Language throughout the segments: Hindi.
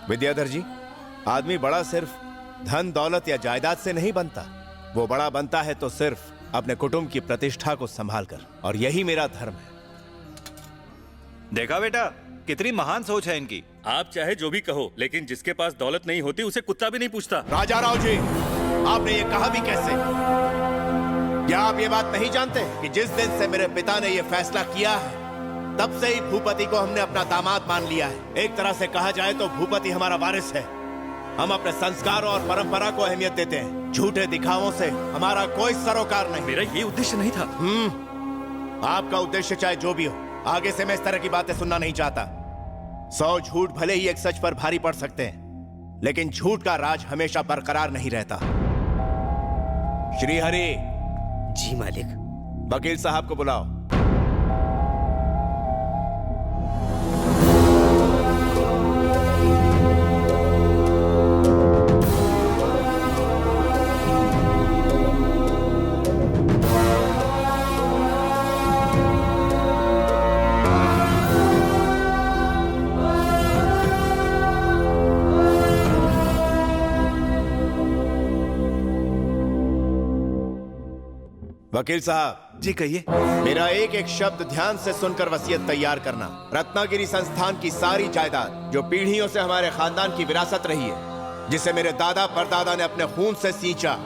विद्याधर जी, आदमी बड़ा सिर्फ धन दौलत या जायदाद से नहीं बनता। वो बड़ा बनता है तो सिर्फ अपने कुटुंब की प्रतिष्ठा को संभाल कर, और यही मेरा धर्म है। देखा बेटा, कितनी महान सोच है इनकी। आप चाहे जो भी कहो, लेकिन जिसके पास दौलत नहीं होती उसे कुत्ता भी नहीं पूछता। राजा राव जी, आपने ये कहा भी कैसे? क्या आप ये बात नहीं जानते कि जिस दिन से मेरे पिता ने ये फैसला किया है, तब से ही भूपति को हमने अपना दामाद मान लिया है। एक तरह से कहा जाए तो भूपति हमारा वारिस है। हम अपने संस्कारों और परंपरा को अहमियत देते हैं। झूठे दिखावों से हमारा कोई सरोकार नहीं। मेरा ये उद्देश्य नहीं था। आपका उद्देश्य चाहे जो भी हो, आगे से मैं इस तरह की बातें सुनना नहीं चाहता। 100 झूठ भले ही एक सच पर भारी पड़ सकते हैं, लेकिन झूठ का राज हमेशा बरकरार नहीं रहता। श्रीहरि। जी मालिक। वकील साहब को बुलाओ। वकील साहब। जी कहिए। मेरा एक एक शब्द ध्यान से सुनकर वसीयत तैयार करना। रत्नागिरी संस्थान की सारी जायदाद, जो पीढ़ियों से हमारे खानदान की विरासत रही है, जिसे मेरे दादा परदादा ने अपने खून से सींचा,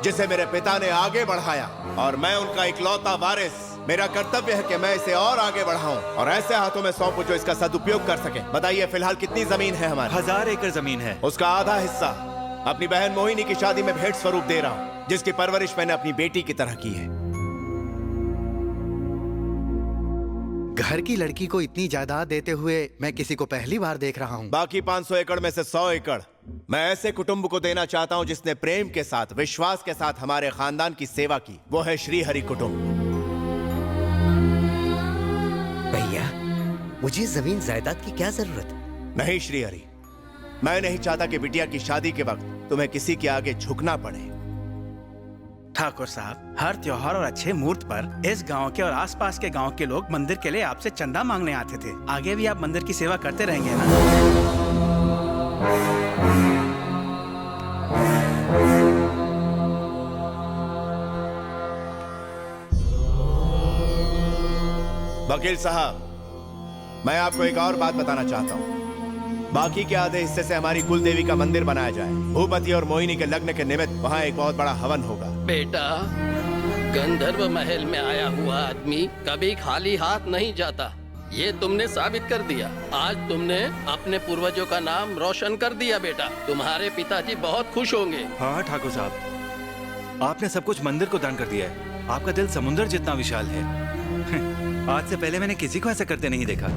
जिसे मेरे पिता ने आगे बढ़ाया, और मैं उनका इकलौता वारिस, मेरा कर्तव्य है कि मैं इसे और आगे बढ़ाऊं और ऐसे हाथों में सौंपूं जो इसका सदुपयोग कर सके। बताइए, फिलहाल कितनी जमीन है हमारी? 1000 एकड़ जमीन है। उसका आधा हिस्सा अपनी बहन मोहिनी की शादी में भेंट स्वरूप दे रहा हूं, जिसकी परवरिश मैंने अपनी बेटी की तरह की है। घर की लड़की को इतनी जायदाद देते हुए मैं किसी को पहली बार देख रहा हूँ। बाकी 500 एकड़ में से 100 एकड़ मैं ऐसे कुटुंब को देना चाहता हूँ जिसने प्रेम के साथ, विश्वास के साथ हमारे खानदान की सेवा की। वो है श्रीहरि कुटुंब। भैया, मुझे जमीन जायदाद की क्या जरूरत? नहीं श्रीहरि, मैं नहीं चाहता कि बिटिया की शादी के वक्त तुम्हें किसी के आगे झुकना पड़े। ठाकुर साहब, हर त्योहार और अच्छे मुहूर्त पर इस गांव के और आसपास के गांव के लोग मंदिर के लिए आपसे चंदा मांगने आते थे। आगे भी आप मंदिर की सेवा करते रहेंगे ना? वकील साहब, मैं आपको एक और बात बताना चाहता हूँ। बाकी के आधे हिस्से से हमारी कुल देवी का मंदिर बनाया जाए। भूपति और मोहिनी के लग्न के निमित्त वहाँ एक बहुत बड़ा हवन होगा। बेटा, गंधर्व महल में आया हुआ आदमी कभी खाली हाथ नहीं जाता। ये तुमने साबित कर दिया। आज तुमने अपने पूर्वजों का नाम रोशन कर दिया बेटा। तुम्हारे पिताजी बहुत खुश होंगे। हाँ ठाकुर साहब, आपने सब कुछ मंदिर को दान कर दिया है। आपका दिल समुद्र जितना विशाल है। आज से पहले मैंने किसी को ऐसा करते नहीं देखा।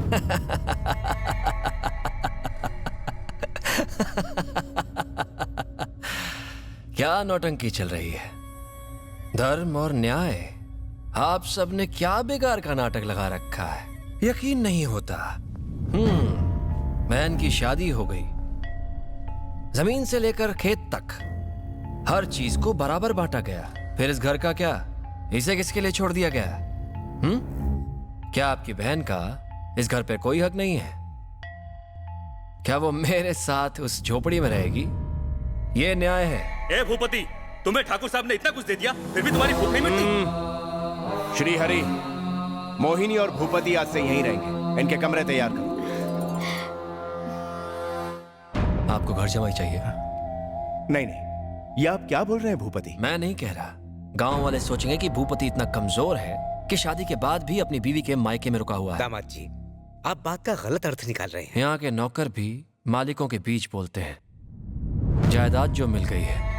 क्या नौटंकी चल रही है? धर्म और न्याय, आप सबने क्या बेकार का नाटक लगा रखा है। यकीन नहीं होता। बहन की शादी हो गई, जमीन से लेकर खेत तक हर चीज को बराबर बांटा गया। फिर इस घर का क्या? इसे किसके लिए छोड़ दिया गया? क्या आपकी बहन का इस घर पे कोई हक नहीं है? क्या वो मेरे साथ उस झोपड़ी में रहेगी? ये न्याय है? ए भूपति, तुम्हें ठाकुर साहब ने इतना कुछ दे दिया, फिर भी तुम्हारी भूख नहीं मिटती? श्रीहरि, मोहिनी और भूपति आज से यहीं रहेंगे। इनके कमरे तैयार करो। आपको घर जमाई चाहिए? नहीं नहीं, ये आप क्या बोल रहे हैं भूपति? मैं नहीं कह रहा। गांव वाले सोचेंगे कि भूपति इतना कमजोर है कि शादी के बाद भी अपनी बीवी के मायके में रुका हुआ है। दामाद जी, आप बात का गलत अर्थ निकाल रहे हैं। यहाँ के नौकर भी मालिकों के बीच बोलते हैं। जायदाद जो मिल गई है,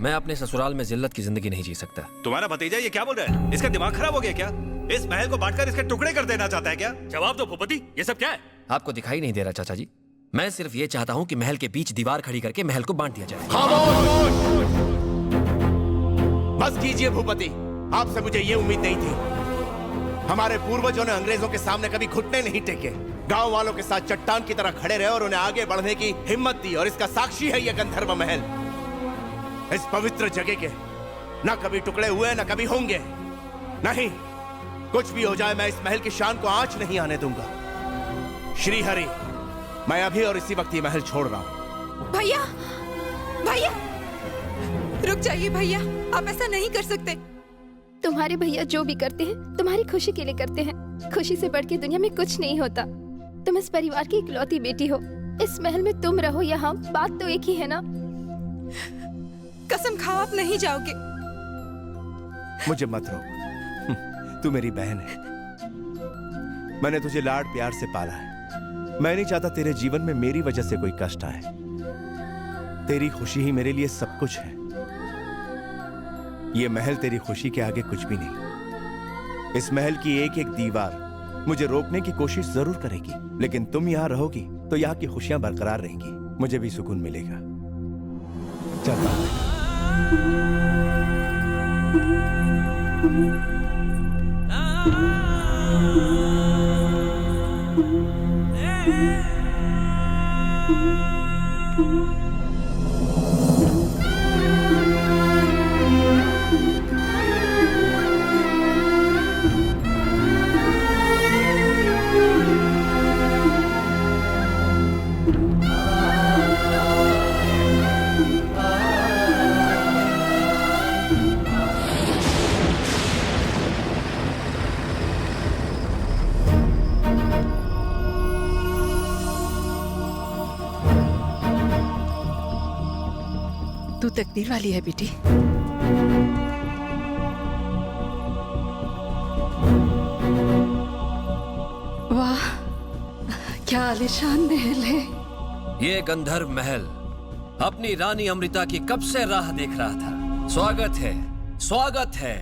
मैं अपने ससुराल में जिल्लत की जिंदगी नहीं जी सकता। तुम्हारा भतीजा ये क्या बोल रहा है? इसका दिमाग खराब हो गया क्या? इस महल को बांटकर इसके टुकड़े कर देना चाहता है क्या? जवाब दो भूपति, ये सब क्या है? आपको दिखाई नहीं दे रहा चाचा जी? मैं सिर्फ ये चाहता हूँ कि महल के बीच दीवार खड़ी करके महल को बांट दिया जाए। बस कीजिए भूपति, आपसे मुझे ये उम्मीद नहीं थी। हमारे पूर्वजों ने अंग्रेजों के सामने कभी घुटने नहीं टेके। गांव वालों के साथ चट्टान की तरह खड़े रहे और उन्हें आगे बढ़ने की हिम्मत दी, और इसका साक्षी है ये गंधर्व महल। इस पवित्र जगह के ना कभी टुकड़े हुए ना कभी होंगे। नहीं, कुछ भी हो जाए मैं इस महल की शान को आंच नहीं आने दूंगा। श्रीहरि, मैं अभी और इसी वक्त ये महल छोड़ रहा हूँ। भैया, भैया, रुक जाइए भैया, आप ऐसा नहीं कर सकते। तुम्हारे भैया जो भी करते हैं तुम्हारी खुशी के लिए करते हैं। खुशी से बढ़ के दुनिया में कुछ नहीं होता। तुम इस परिवार की इकलौती बेटी हो। इस महल में तुम रहो या हम, बात तो एक ही है ना। कसम खाओ आप नहीं जाओगे। मुझे मत रोक, तू मेरी बहन है। मैंने तुझे लाड प्यार से पाला है। मैं नहीं चाहता तेरे जीवन में मेरी वजह से कोई कष्ट आए। तेरी खुशी ही मेरे लिए सब कुछ है। ये महल तेरी खुशी के आगे कुछ भी नहीं। इस महल की एक एक दीवार मुझे रोकने की कोशिश जरूर करेगी, लेकिन तुम यहां रहोगी तो यहाँ की खुशियां बरकरार रहेंगी। मुझे भी सुकून मिलेगा। चल तू तकदीर वाली है बेटी। वाह, क्या आलीशान महल है। ये गंधर्व महल अपनी रानी अमृता की कब से राह देख रहा था। स्वागत है, स्वागत है।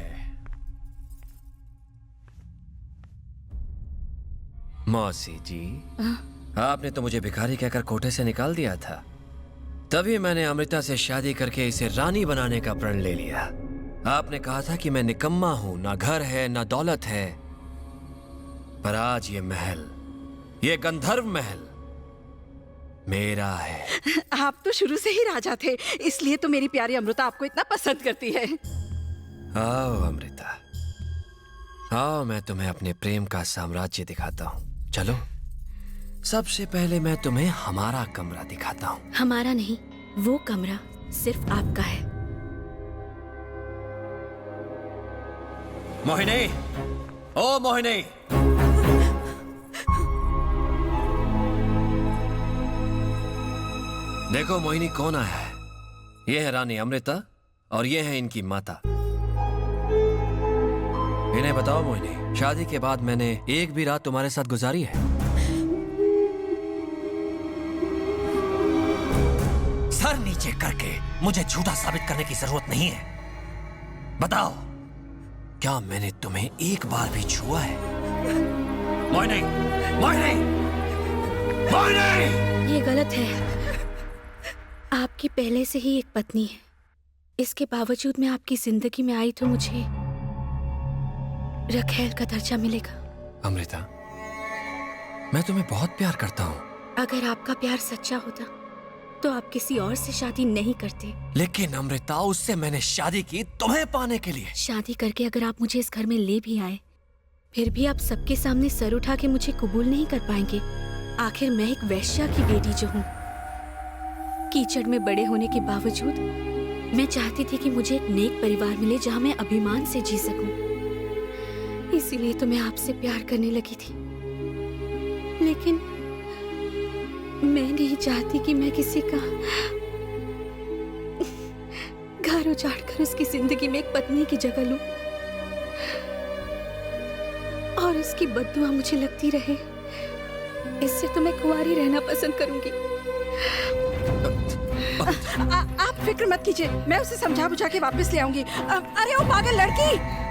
मौसी जी, आपने तो मुझे भिखारी कहकर कोठे से निकाल दिया था। तभी मैंने अमृता से शादी करके इसे रानी बनाने का प्रण ले लिया। आपने कहा था कि मैं निकम्मा हूं, ना घर है ना दौलत है, पर आज ये महल, ये गंधर्व महल मेरा है। आप तो शुरू से ही राजा थे, इसलिए तो मेरी प्यारी अमृता आपको इतना पसंद करती है। आओ अमृता, आओ, मैं तुम्हें अपने प्रेम का साम्राज्य दिखाता हूँ। चलो, सबसे पहले मैं तुम्हें हमारा कमरा दिखाता हूँ। हमारा नहीं, वो कमरा सिर्फ आपका है। मोहिनी, ओ मोहिनी, देखो मोहिनी कौन आया है। ये है रानी अमृता और ये है इनकी माता। इन्हें बताओ मोहिनी, शादी के बाद मैंने एक भी रात तुम्हारे साथ गुजारी है? सर नीचे करके मुझे झूठा साबित करने की जरूरत नहीं है। बताओ, क्या मैंने तुम्हें एक बार भी छुआ है? मोहिनी, मोहिनी, मोहिनी! ये गलत है। आपकी पहले से ही एक पत्नी है। इसके बावजूद मैं आपकी जिंदगी में आई तो मुझे रखेल का दर्जा मिलेगा। अमृता, मैं तुम्हें बहुत प्यार करता हूँ। अगर आपका प्यार सच्चा होता तो आप किसी और से शादी नहीं करते। लेकिन अमृता, उससे मैंने शादी की तुम्हें पाने के लिए। शादी करके अगर आप मुझे इस घर में ले भी आए, फिर भी आप सबके सामने सर उठा के मुझे कबूल नहीं कर पाएंगे। आखिर मैं एक वैश्या की बेटी जो हूँ। कीचड़ में बड़े होने के बावजूद मैं चाहती थी कि मुझे एक नेक परिवार मिले जहाँ मैं अभिमान से जी सकूं। इसीलिए तो मैं आपसे प्यार करने लगी थी। लेकिन मैं नहीं चाहती कि मैं किसी का घर उजाड़ कर उसकी जिंदगी में एक पत्नी की जगह लूं और उसकी बददुआ मुझे लगती रहे। इससे तो मैं कुंवारी रहना पसंद करूंगी। आप फिक्र मत कीजिए, मैं उसे समझा बुझा के वापस ले आऊंगी। अरे ओ पागल लड़की!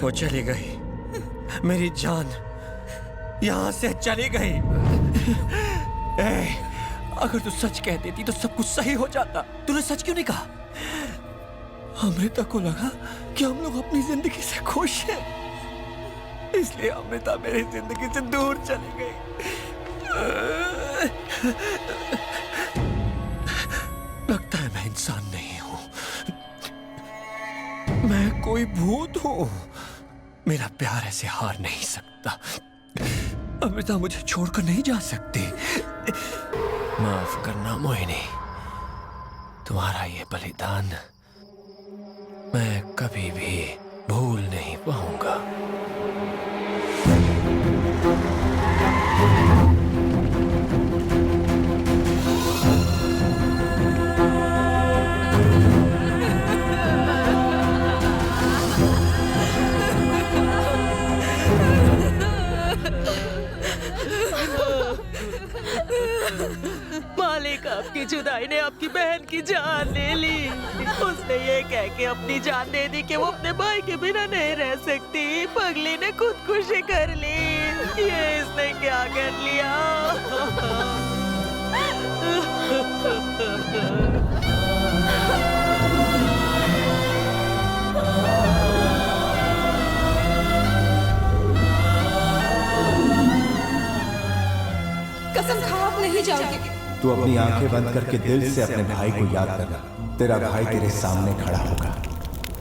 वो चली गई, मेरी जान यहां से चली गई। अगर तू सच कह देती तो सब कुछ सही हो जाता। तूने सच क्यों नहीं कहा? अमृता को लगा कि हम लोग अपनी जिंदगी से खुश हैं, इसलिए अमृता मेरी जिंदगी से दूर चली गई। लगता है मैं इंसान नहीं हूं, मैं कोई भूत हूं। मेरा प्यार ऐसे हार नहीं सकता। अमृता मुझे छोड़कर नहीं जा सकती। माफ करना मोहिनी, तुम्हारा ये बलिदान मैं कभी भी भूल नहीं पाऊंगा। मालिक, आपकी जुदाई ने आपकी बहन की जान ले ली। उसने ये कह के अपनी जान दे दी कि वो अपने भाई के बिना नहीं रह सकती। पगली ने खुदकुशी कर ली। ये इसने क्या कर लिया? कसम खाओ आप नहीं जाओगे। तू अपनी आंखें बंद करके दिल से अपने भाई को याद करना। तेरा भाई तेरे सामने खड़ा होगा।